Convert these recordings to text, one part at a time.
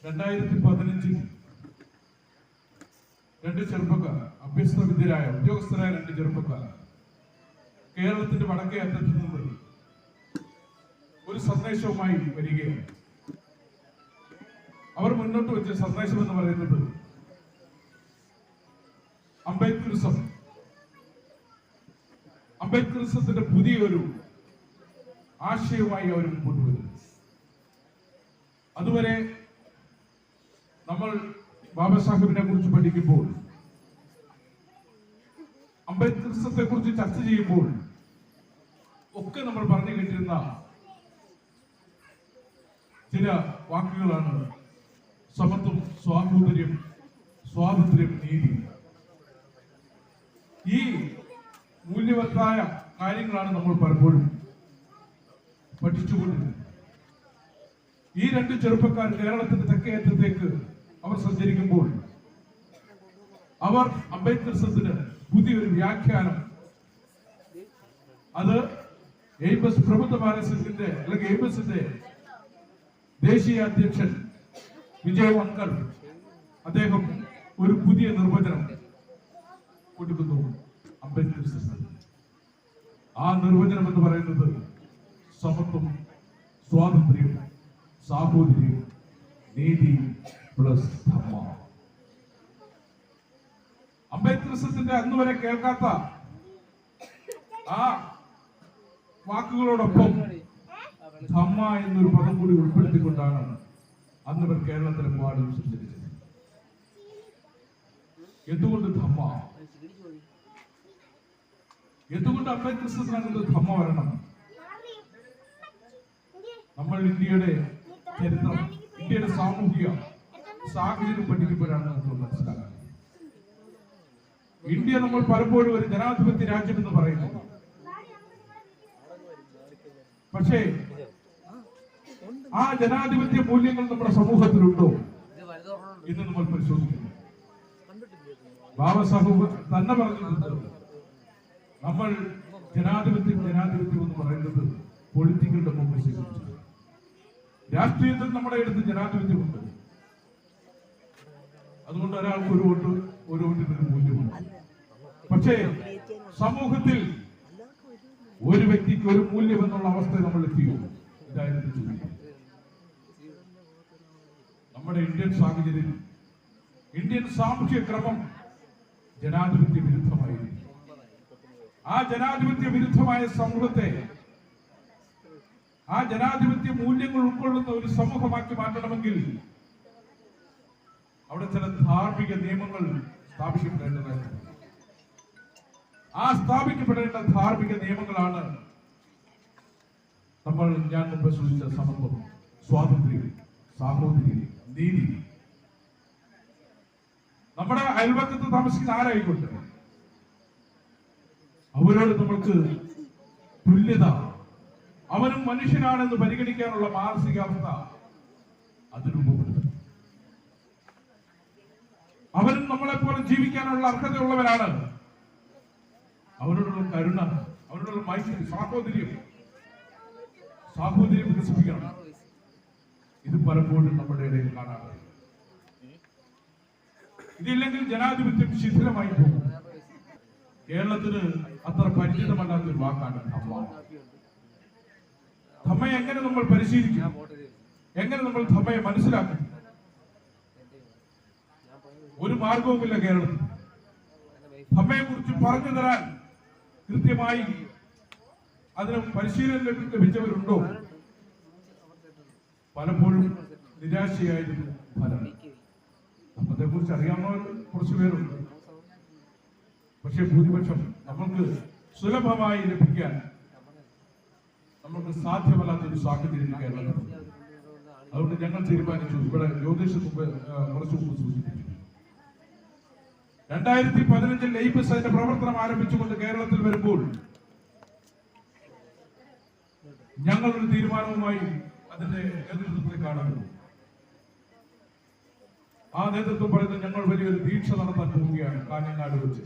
2015 രണ്ട് ചെറുപ്പക്കാർ, അഭ്യസ്തവിദ്യരായ ഉദ്യോഗസ്ഥരായ രണ്ട് ചെറുപ്പക്കാർ കേരളത്തിന്റെ വടക്കേ അറ്റത്ത് നിന്ന് ഒരു സന്ദേശവുമായി വരികയാണ്. അവർ മുന്നോട്ട് വെച്ച സന്ദേശം എന്ന് പറയുന്നത് അംബേദ്കറിസത്തിന്റെ പുതിയൊരു ആശയവുമായി അവർ മുമ്പോട്ട് വരുന്നു. അതുവരെ നമ്മൾ ബാബാ സാഹിബിനെ കുറിച്ച് പഠിക്കുമ്പോൾ, അംബേദ്കറിസത്തെ കുറിച്ച് ചർച്ച ചെയ്യുമ്പോൾ ഒക്കെ നമ്മൾ പറഞ്ഞു കേട്ടിരുന്ന ചില വാക്കുകളാണ് സമത്വം, സ്വാതന്ത്ര്യം, സ്വാതന്ത്ര്യം, നീതി. ഈ മൂല്യവത്തായ കാര്യങ്ങളാണ് നമ്മൾ പലപ്പോഴും പഠിച്ചുകൊണ്ടിരുന്നത്. ഈ രണ്ട് ചെറുപ്പക്കാർ കേരളത്തിന്റെ തെക്കേയറ്റത്തേക്ക് അവർ സഞ്ചരിക്കുമ്പോൾ അവർ അംബേദ്കറിസത്തിന് പുതിയൊരു വ്യാഖ്യാനം, അത് എയ്ബസ് പ്രബുദ്ധ ഭാരതത്തിന്റെ അല്ലെങ്കിൽ എയ്ബസിന്റെ ദേശീയ അധ്യക്ഷൻ വിജയ് വങ്കർ അദ്ദേഹം ഒരു പുതിയ നിർവചനം കൊടുക്കുന്നു അംബേദ്കറിസത്തിന്. ആ നിർവചനം എന്ന് പറയുന്നത് സമത്വം, സ്വാതന്ത്ര്യം, സാഹോദര്യം, നീതി പ്ലസ് ധർമ്മ. അംബേദ്കറിസത്തിന്റെ അന്ന് വരെ കേൾക്കാത്ത ആ വാക്കുകളോടൊപ്പം ധമ്മ എന്നൊരു പദം കൂടി ഉൾപ്പെടുത്തിക്കൊണ്ടാണ് അന്ന് ഇവർ കേരളത്തിലെമ്പാടും സഞ്ചരിച്ചത്. എന്തുകൊണ്ട് ധമ്മ? എന്തുകൊണ്ട് അംബേദ്കറിസത്തിനകത്ത് ധമ്മ വരണം? നമ്മൾ ഇന്ത്യയുടെ ചരിത്രം, ഇന്ത്യയുടെ സാമൂഹിക സാഹചര്യം പഠിക്കുമ്പോഴാണ് നമ്മൾ മനസ്സിലാക്കുന്നത്. ഇന്ത്യ നമ്മൾ പലപ്പോഴും ഒരു ജനാധിപത്യ രാജ്യം എന്ന് പറയുന്നു. പക്ഷേ ആ ജനാധിപത്യ മൂല്യങ്ങൾ നമ്മുടെ സമൂഹത്തിലുണ്ടോ എന്ന് നമ്മൾ പരിശോധിക്കുന്നു. ബാബാ സാഹിബ് തന്നെ പറഞ്ഞിട്ടുണ്ട്, നമ്മൾ ജനാധിപത്യം എന്ന് പറയുന്നത് പൊളിറ്റിക്കൽ ഡെമോക്രസിയെ കുറിച്ച്. രാഷ്ട്രീയത്തിൽ നമ്മുടെ അടുത്ത് ജനാധിപത്യമുണ്ട്. അതുകൊണ്ട് ഒരാൾക്ക് ഒരു വോട്ടിനൊരു മൂല്യമുണ്ട്. പക്ഷേ സമൂഹത്തിൽ ഒരു വ്യക്തിക്ക് ഒരു മൂല്യം എന്നുള്ള അവസ്ഥ നമ്മൾ എത്തിയോ? ഇതായിരുന്നു ചോദ്യം. നമ്മുടെ ഇന്ത്യൻ സാഹചര്യം, ഇന്ത്യൻ സാമൂഹ്യ ക്രമം ജനാധിപത്യ വിരുദ്ധമായിരുന്നു. ആ ജനാധിപത്യ വിരുദ്ധമായ സമൂഹത്തെ, ആ ജനാധിപത്യ മൂല്യങ്ങൾ ഉൾക്കൊള്ളുന്ന ഒരു സമൂഹമാക്കി മാറ്റണമെങ്കിൽ അവിടെ ചില ധാർമ്മിക നിയമങ്ങൾ സ്ഥാപിക്കപ്പെടേണ്ടതായിരുന്നു. ആ സ്ഥാപിക്കപ്പെടേണ്ട ധാർമ്മിക നിയമങ്ങളാണ് ഞാൻ മുമ്പ് സൂചിപ്പിച്ച സമത്വം, സ്വാതന്ത്ര്യം, സാഹോദര്യം, നീതി. നമ്മുടെ അയൽവക്കത്ത് താമസിക്കുന്ന ആരായിക്കോട്ടെ, അവരോട് നമ്മൾക്ക് തുല്യത, അവനും മനുഷ്യനാണെന്ന് പരിഗണിക്കാനുള്ള മാനസികാവസ്ഥ അത് രൂപപ്പെടുത്തും. അവനും നമ്മളെപ്പോലെ ജീവിക്കാനുള്ള അർഹതയുള്ളവരാണ്. അവരോടുള്ള കരുണ, അവരോടുള്ള മൈത്രി, സാഹോദര്യം വികസിപ്പിക്കണം. ഇത് പലപ്പോഴും നമ്മുടെ ഇടയിൽ കാണാറുണ്ട്. ഇതില്ലെങ്കിൽ ജനാധിപത്യം ശിഥിലമായി പോകും. കേരളത്തിന് അത്ര പരിചിതമല്ലാത്തൊരു വാക്കാണ് ധമ്മ. ധമ്മയെ എങ്ങനെ നമ്മൾ പരിശീലിക്കും? എങ്ങനെ നമ്മൾ ധമ്മയെ മനസ്സിലാക്കും? ഒരു മാർഗവുമില്ല കേരളത്തിൽ. ധമ്മയെ കുറിച്ച് പറഞ്ഞു തരാൻ കൃത്യമായി അതിന് പരിശീലനം ലഭിച്ചവരുണ്ടോ? പലപ്പോഴും നിരാശയായിരുന്നു ഫലം. ധമ്മത്തെ കുറിച്ച് അറിയാവുന്നവർ കുറച്ചു പേരുണ്ട്. പക്ഷെ ഭൂരിപക്ഷം നമുക്ക് സുലഭമായി ലഭിക്കാൻ നമുക്ക് സാധ്യമല്ലാത്തൊരു സാഹചര്യം കേരളത്തിൽ. അതുകൊണ്ട് ഞങ്ങൾ തീരുമാനിച്ചു, ഇവിടെ ജ്യോതിഷ കുറച്ചു മുമ്പ് സൂചിപ്പിച്ചു, 2015 എയ്ബസ് അതിന്റെ പ്രവർത്തനം ആരംഭിച്ചുകൊണ്ട് കേരളത്തിൽ വരുമ്പോൾ ഞങ്ങളൊരു തീരുമാനവുമായി അതിന്റെ നേതൃത്വത്തെ കാണുന്നു. ആ നേതൃത്വം പറയുന്നത് ഞങ്ങൾ വലിയൊരു ദീക്ഷ നടത്താൻ പോവുകയാണ് കാഞ്ഞങ്ങാട് വെച്ച്.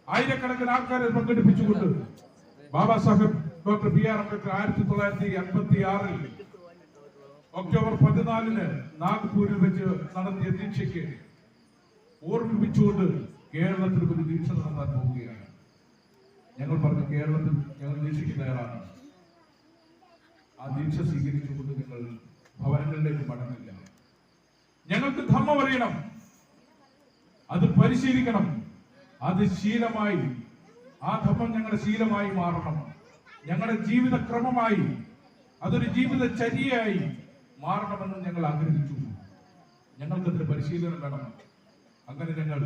ആയിരക്കണക്കിന് ആൾക്കാരെ പങ്കെടുപ്പിച്ചുകൊണ്ട് Baba Saheb doctor B R Ambedkar 1956 October 14 നാഗ്പൂരിൽ വെച്ച് നടത്തിയ ദീക്ഷയ്ക്ക് ഓർമ്മിപ്പിച്ചുകൊണ്ട് കേരളത്തിൽ ഒരു ദീക്ഷ നടത്താൻ പോവുകയാണ്. ഞങ്ങൾ പറഞ്ഞു കേരളത്തിൽ ഞങ്ങൾ ദീക്ഷയ്ക്ക് തയ്യാറാണ്. ആ ദീക്ഷ സ്വീകരിച്ചുകൊണ്ട് ഞങ്ങൾ ഭവനങ്ങളിലേക്ക് മടങ്ങില്ല. ഞങ്ങൾക്ക് ധർമ്മം അറിയണം, അത് പരിശീലിക്കണം, അത് ശീലമായി, ആ ധർമ്മം ഞങ്ങളുടെ ശീലമായി മാറണം, ഞങ്ങളുടെ ജീവിതക്രമമായി, അതൊരു ജീവിതചര്യയായി മാറണമെന്ന് ഞങ്ങൾ ആഗ്രഹിച്ചു. ഞങ്ങൾക്കതിന് പരിശീലനം വേണം. അങ്ങനെ ഞങ്ങൾ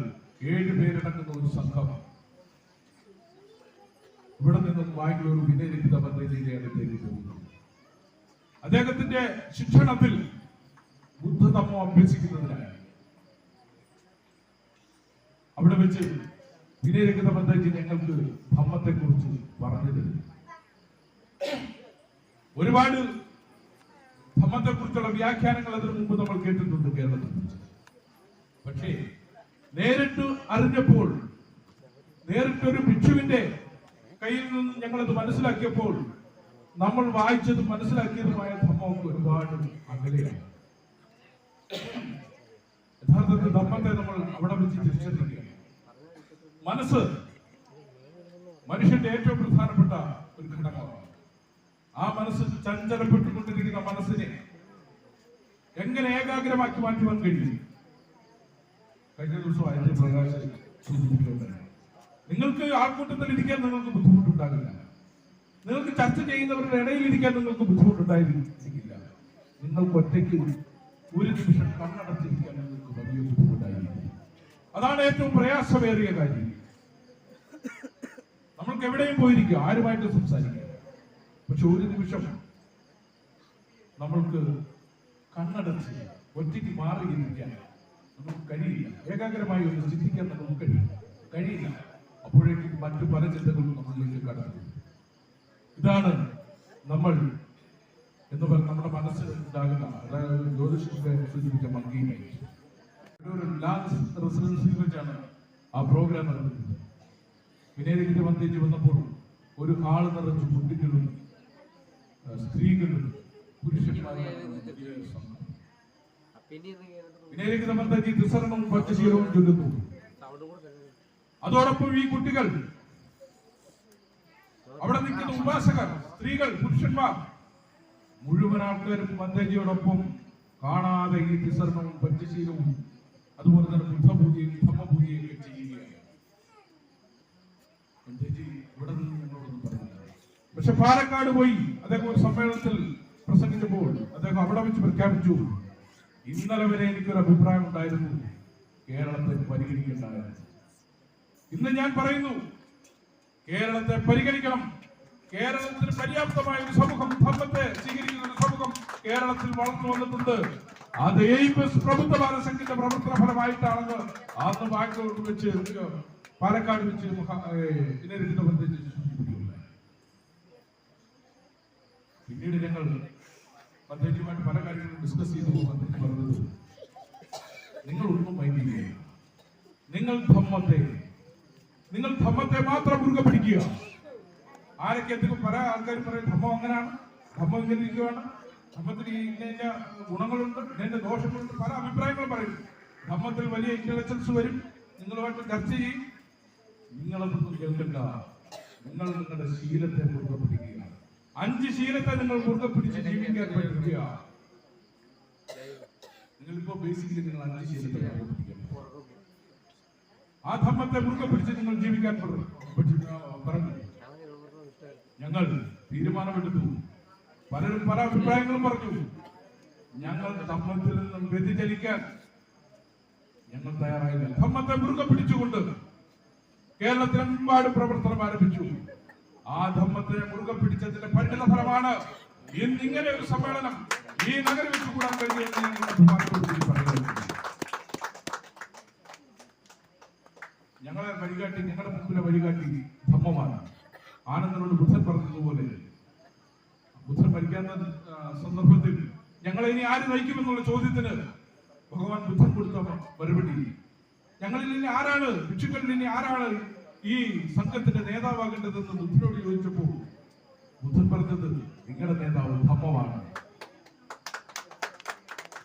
7 പേരടങ്ങുന്ന ഒരു സംഘം ഇവിടെ നിന്നും ബാംഗ്ലൂർ വിനയലിഖിത പദ്ധതിയുടെ അടുത്തേക്ക് പോകുന്നു. അദ്ദേഹത്തിന്റെ ശിക്ഷണത്തിൽ ബുദ്ധധർമ്മം അഭ്യസിക്കുന്നതിനായി അവിടെ വെച്ച് വിനയലിഖിത പദ്ധതി ഞങ്ങൾക്ക് ധമ്മത്തെ കുറിച്ച് പറഞ്ഞു തരുന്നു. ഒരുപാട് ധമ്മത്തെ കുറിച്ചുള്ള വ്യാഖ്യാനങ്ങൾ അതിനു മുമ്പ് നമ്മൾ കേട്ടിട്ടുണ്ട് കേരളത്തെ കുറിച്ച്. പക്ഷേ നേരിട്ട് അറിഞ്ഞപ്പോൾ, നേരിട്ടൊരു ഭിക്ഷുവിന്റെ കയ്യിൽ നിന്ന് ഞങ്ങളത് മനസ്സിലാക്കിയപ്പോൾ നമ്മൾ വായിച്ചതും മനസ്സിലാക്കിയതുമായ ധമ്മമൊക്കെ ഒരുപാട് അകലെയാണ്. യഥാർത്ഥത്തിൽ ധമ്മത്തെ നമ്മൾ അവിടെ വെച്ച് തിരിച്ചറിയുകയാണ്. മനസ്സ് മനുഷ്യന്റെ ഏറ്റവും പ്രധാനപ്പെട്ട ഒരു ഘടകമാണ്. ആ മനസ്സ് ചഞ്ചലപ്പെട്ടുകൊണ്ടിരിക്കുന്ന മനസ്സിനെ എങ്ങനെ ഏകാഗ്രമാക്കി മാറ്റുവാൻ കഴിയും? കഴിഞ്ഞ ദിവസം അയച്ച പ്രകാശ് സൂചിപ്പിക്കുകയുണ്ടായി. നിങ്ങൾക്ക് ആൾക്കൂട്ടത്തിൽ ഇരിക്കാൻ നിങ്ങൾക്ക് ബുദ്ധിമുട്ടുണ്ടാകില്ല, നിങ്ങൾക്ക് ചർച്ച ചെയ്യുന്നവരുടെ ഇടയിൽ ഇരിക്കാൻ നിങ്ങൾക്ക് ബുദ്ധിമുട്ടുണ്ടായിരിക്കില്ല, നിങ്ങൾക്ക് ഒറ്റയ്ക്ക് ഒരു നിമിഷം കണ്ണടച്ചിരിക്കാൻ നിങ്ങൾക്ക് വലിയ ബുദ്ധിമുട്ടായിരിക്കും. അതാണ് ഏറ്റവും പ്രയാസമേറിയ കാര്യം. നമ്മൾക്ക് എവിടെയും പോയിരിക്കുക, ആരുമായിട്ട് സംസാരിക്കുക, പക്ഷെ ഒരു നിമിഷം നമ്മൾക്ക് കണ്ണടച്ച് ഒറ്റയ്ക്ക് മാറിയിരിക്കാൻ നമുക്ക് കഴിയില്ല. ഏകാഗ്രമായി ഒന്ന് ചിന്തിക്കാൻ നമുക്ക് കഴിയില്ല. അപ്പോഴേക്കും മറ്റു പല ചിന്തകളും നമ്മളിലേക്ക് കടന്നു. ഇതാണ് നമ്മൾ എന്ന് പറഞ്ഞ നമ്മുടെ മനസ്സിൽ ഉണ്ടാകുന്ന, അതായത് ജ്യോതിഷത്തെ സൂചിപ്പിച്ച മങ്കീമ ഒരു ലാൻസ് റെസിഡൻസിൽ വെച്ചാണ് ആ പ്രോഗ്രാം നടന്നത്. വിനയലിഖിത പദ്ധതി വന്നപ്പോൾ ഒരു ഹാള് നിറച്ച് കുട്ടികളും സ്ത്രീകളും പുരുഷന്മാരും വിനയലിഖിത പദ്ധതി ത്രിസർണവും പച്ചശീലവും ചൊല്ലുന്നു. അതോടൊപ്പം ഈ കുട്ടികൾ, അവിടെ നിൽക്കുന്ന ഉപാസകർ, സ്ത്രീകൾ, പുരുഷന്മാർ മുഴുവൻ ആൾക്കാരും പദ്ധതിയോടൊപ്പം കാണാതെ ഈ ത്രിസർണവും പച്ചശീലവും അതുപോലെ തന്നെ ബുദ്ധപൂജയും ധമ്മപൂജയും ഒക്കെ ചെയ്യുകയാണ്. ഇവിടെ നിന്ന് ഞങ്ങളോടൊന്നും പറഞ്ഞില്ല. പക്ഷെ പാലക്കാട് പോയി അദ്ദേഹം ഒരു സമ്മേളനത്തിൽ പ്രസംഗിച്ചപ്പോൾ അദ്ദേഹം അവിടെ വെച്ച് പ്രഖ്യാപിച്ചു, ഇന്നലെ വരെ എനിക്കൊരു അഭിപ്രായം ഉണ്ടായിരുന്നു, കേരളത്തെ പരിഗണിക്കേണ്ടതായിരുന്നു. ഇന്ന് ഞാൻ പറയുന്നു, കേരളത്തെ പരിഗണിക്കണം. കേരളത്തിന് പര്യാപ്തമായ ഒരു സമൂഹം, ധർമ്മത്തെ സ്വീകരിക്കുന്ന ഒരു സമൂഹം കേരളത്തിൽ വളർന്നു വന്നിട്ടുണ്ട്. അത് എയിംസ് പ്രബുദ്ധ ബാലസംഘത്തിന്റെ പ്രവർത്തന ഫലമായിട്ടാണെന്ന് അന്ന് ബാംഗ്ലൂർ വെച്ച്, പാലക്കാട് വെച്ച് വിനയലിഖിത പദ്ധതി സൂചിപ്പിക്കുകയുണ്ടായി. പിന്നീട് ഞങ്ങൾ പദ്ധതിയുമായിട്ട് പല കാര്യങ്ങളും ഡിസ്കസ് ചെയ്തു. പദ്ധതി പറഞ്ഞത്, നിങ്ങളൊന്നും മൈൻഡ്, നിങ്ങൾ ധമ്മത്തെ മാത്രം മുറുകെ പിടിക്കുക. ആരൊക്കെ എന്തെങ്കിലും പല ആൾക്കാരും പറയും ധമ്മം അങ്ങനെയാണ്, ധമ്മം ഇങ്ങനെ ഇരിക്കുകയാണ്, ധമ്മത്തിന് ഇന്ന ഗുണങ്ങളുണ്ട്, ഇന്ന ദോഷങ്ങളുണ്ട്, പല അഭിപ്രായങ്ങളും പറയും. ധമ്മത്തിൽ വലിയ ഇന്റലക്ച്വൽസ് വരും, നിങ്ങളുമായിട്ട് ചർച്ച ചെയ്യും. നിങ്ങളതൊന്നും കേൾക്കണ്ട. നിങ്ങൾ നിങ്ങളുടെ ശീലത്തെ മുറുകെ പിടിക്കുക. 5 ശീലത്തെ നിങ്ങൾ മുറുകെ പിടിച്ച് ജീവിക്കാൻ പഠിക്കുക. നിങ്ങളിപ്പോ ബേസിക്കലി നിങ്ങൾ 5 ശീലത്തെ ആ ധമ്മത്തെ മുറുകെ പിടിച്ച് നിങ്ങൾ ജീവിക്കാൻ പറഞ്ഞു. ഞങ്ങൾ തീരുമാനമെടുത്തു. പലരും പല അഭിപ്രായങ്ങളും പറഞ്ഞു. ഞങ്ങൾ ധമ്മത്തിൽ നിന്നും വ്യതിചലിക്കാൻ ഞങ്ങൾ തയ്യാറായില്ല. ധമ്മത്തെ മുറുകെ പിടിച്ചുകൊണ്ട് കേരളത്തിലെമ്പാടും പ്രവർത്തനം ആരംഭിച്ചു. ആ ധമ്മത്തെ മുറുകെ പിടിച്ചതിന്റെ പരിണിത ഫലമാണ് ഇന്നിങ്ങനെ ഒരു സമ്മേളനം ഈ നഗരം വെച്ച് കൂടാൻ കഴിയുമെന്ന് ഞങ്ങളെ വഴികാട്ടി, ഞങ്ങളുടെ മുമ്പിലെ വഴികാട്ടി ധമ്മമാണ്. ആനന്ദനോട് ബുദ്ധൻ പറഞ്ഞതുപോലെ, ബുദ്ധൻ മരിക്കാത്ത സന്ദർഭത്തിൽ ഞങ്ങളെ ഇനി ആര് നയിക്കുമെന്നുള്ള ചോദ്യത്തിന് ഭഗവാൻ ബുദ്ധൻ കൊടുത്ത മറുപടി, ഞങ്ങളിൽ ഇനി ആരാണ്, ഭിക്ഷുക്കളിൽ ഇനി ആരാണ് ഈ സംഘത്തിന്റെ നേതാവാകേണ്ടതെന്ന് ബുദ്ധനോട് ചോദിച്ചപ്പോൾ ബുദ്ധൻ പറഞ്ഞത്, നിങ്ങളുടെ നേതാവ് ധമ്മമാണ്.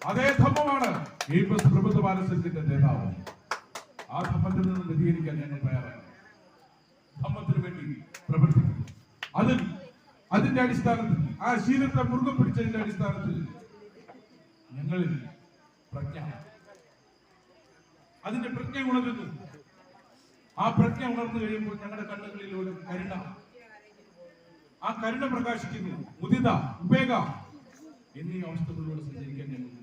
അതേ ധമ്മമാണ് എയിംസ് പ്രബുദ്ധ ബാലസംഘത്തിന്റെ നേതാവ്. ആ ധമ്മത്തിൽ നിന്ന് വ്യതിചലിക്കാൻ ഞങ്ങൾ തയ്യാറാണ്. ധമ്മത്തിന് വേണ്ടി പ്രവർത്തിക്കും. അതിന്റെ അടിസ്ഥാനത്തിൽ, ആ ശീലത്തെ മുറുകെ പിടിച്ചതിന്റെ അടിസ്ഥാനത്തിൽ ഞങ്ങളിൽ അതിന്റെ പ്രജ്ഞ ഉണരുന്നു. ആ പ്രജ്ഞ ഉണർന്നു കഴിയുമ്പോൾ ഞങ്ങളുടെ കണ്ണുകളിലൂടെ കരുണ, ആ കരുണ പ്രകാശിക്കുന്നു. മുദിത, ഉപേഗ എന്നീ അവസ്ഥകളിലൂടെ സഞ്ചരിക്കാൻ ഞങ്ങൾ